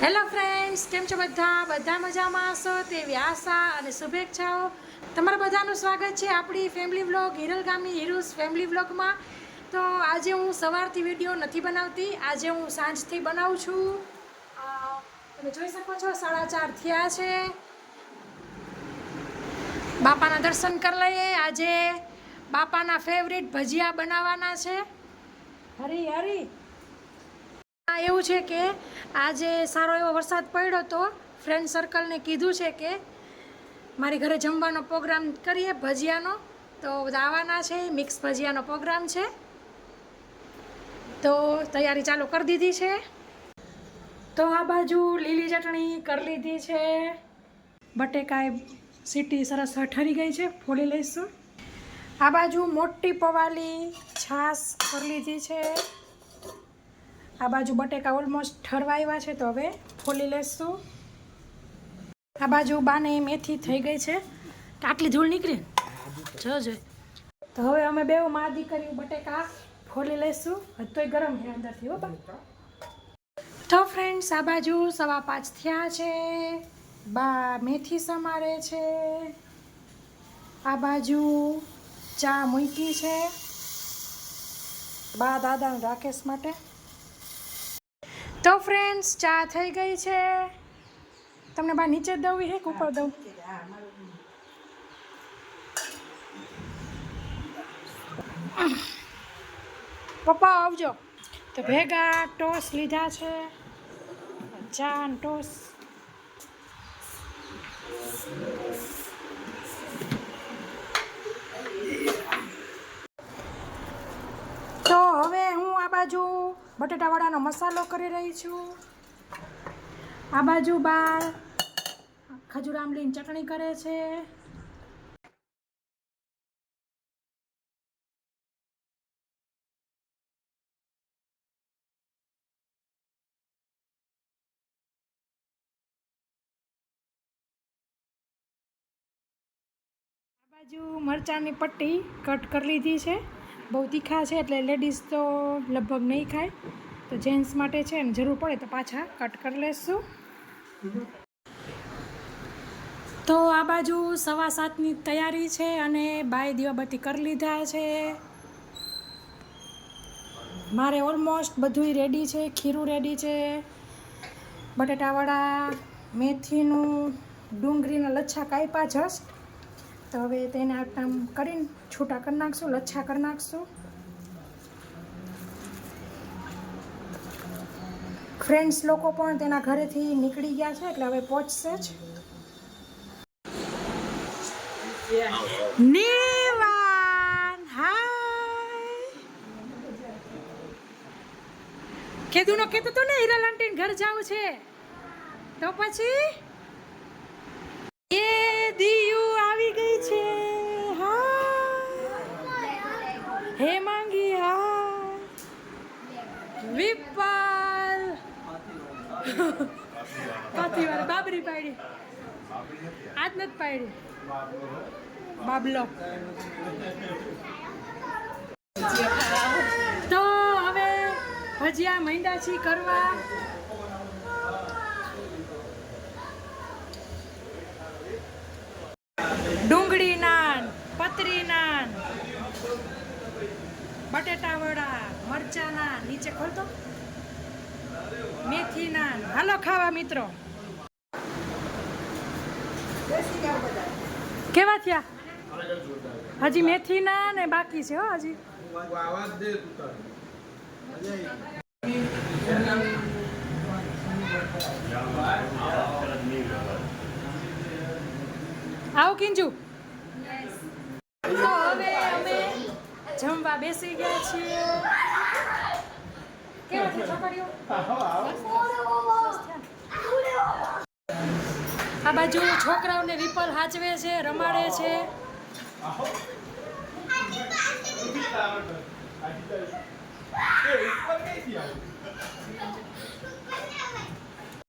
Hello friends, કેમ છો બધા મજામાં હશો તેવી આશા અને શુભેચ્છાઓ. તમારા બધાનું સ્વાગત છે આપણી ફેમિલી વ્લોગ હિરલ ગામની હિરુસ ફેમિલી વ્લોગમાં. તો આજે હું સવારથી વિડીયો નથી બનાવતી, આજે હું સાંજથી બનાવું છું. તમે જોઈ શકો છો 4:30 થયા છે. બાપાના દર્શન કરી લઈએ. આજે બાપાના ફેવરિટ ભજીયા બનાવવાના છે. હરી હરી એવું છે કે આજે સારો એવો વરસાદ પડ્યો તો ફ્રેન્ડ સર્કલને કીધું છે કે મારી ઘરે જમવાનો પ્રોગ્રામ કરીએ ભજીયાનો. તો આવવાના છે, મિક્સ ભજીયાનો પ્રોગ્રામ છે. તો તૈયારી ચાલુ કરી દીધી છે. તો આ બાજુ લીલી ચટણી કરી લીધી છે. બટેકાએ સીટી સરસ ઠરી ગઈ છે, ફોડી લઈશું. આ બાજુ મોટી પવાલી છાશ કરી લીધી છે. આ બાજુ બટેકા ઓલમોસ્ટ ઠરવા આવ્યા છે, તો હવે ફોલી લેશું. આ બાજુ બાને મેથી થઈ ગઈ છે, આટલી ધૂળ નીકળી જોજો. તો હવે અમે બે મા દીકરી બટેકા ફોલી લઈશું. તોય ગરમ છે અંદરથી હો બા. તો ફ્રેન્ડ્સ, આ બાજુ 5:15 થયા છે. બા મેથી સમારે છે. આ બાજુ ચા મૂકી છે બા દાદા રાકેશ માટે. તો ફ્રેન્ડ્સ, ચા થઈ ગઈ છે. તમને બા નીચે દઉં હે કે ઉપર દઉં? પપ્પા આવજો. તો ભેગા ટોસ લીધા છે, ચા અને ટોસ. તો હવે હું આ બાજુ બટેટાવાળાનો મસાલો કરી રહી છું. આ બાજુ બા ખજૂર આંબલીની ચટણી કરે છે. આ બાજુ મરચાંની પટ્ટી કટ કરી લીધી છે. બહુ તીખા છે એટલે લેડીઝ તો લગભગ નહીં ખાય, તો જેન્ટ્સ માટે છે ને જરૂર પડે તો પાછા કટ કરી લેશું. તો આ બાજુ 7:15ની તૈયારી છે અને બાય દીવાબત્તી કરી લીધા છે. મારે ઓલમોસ્ટ બધું રેડી છે. ખીરું રેડી છે, બટેટાવાળા મેથીનું ડુંગળીના લચ્છા કાપ્યા જસ્ટ. તો હવે તેને આમ કરીને છૂટા કરી નાખશું, લચ્છા કરી નાખશું. ફ્રેન્ડ્સ લોકો પણ તેના ઘરેથી નીકળી ગયા છે એટલે હવે પહોંચશે જ. નીવાન હાય કીધું તો ને હીરા આંટીને ઘર જાવું છે, તો પછી એ દિયુ આવી ગઈ છે. હા હે માંગી, હા વિપલ કાથી વાર બાબરી પાડી આજ નથી પાડી બાબલો. તો હવે ભજીયા માંડ્યા છી કરવા. ડુંગળી નાન, પતરી નાન, બટેટા વડા, મરચા નાન, નીચે ખોલતો મેથી નાન. હાલો ખાવા મિત્રો. કેવા થયા? હજી મેથી નાન ને બાકી છે હો હજી. આવો કિંજુ. તો હવે અમે જમવા બેસી ગયા છીએ. કેવા છે છોકરીઓ? આ બાજુ છોકરાઓને વિપલ હાચવે છે, રમાડે છે.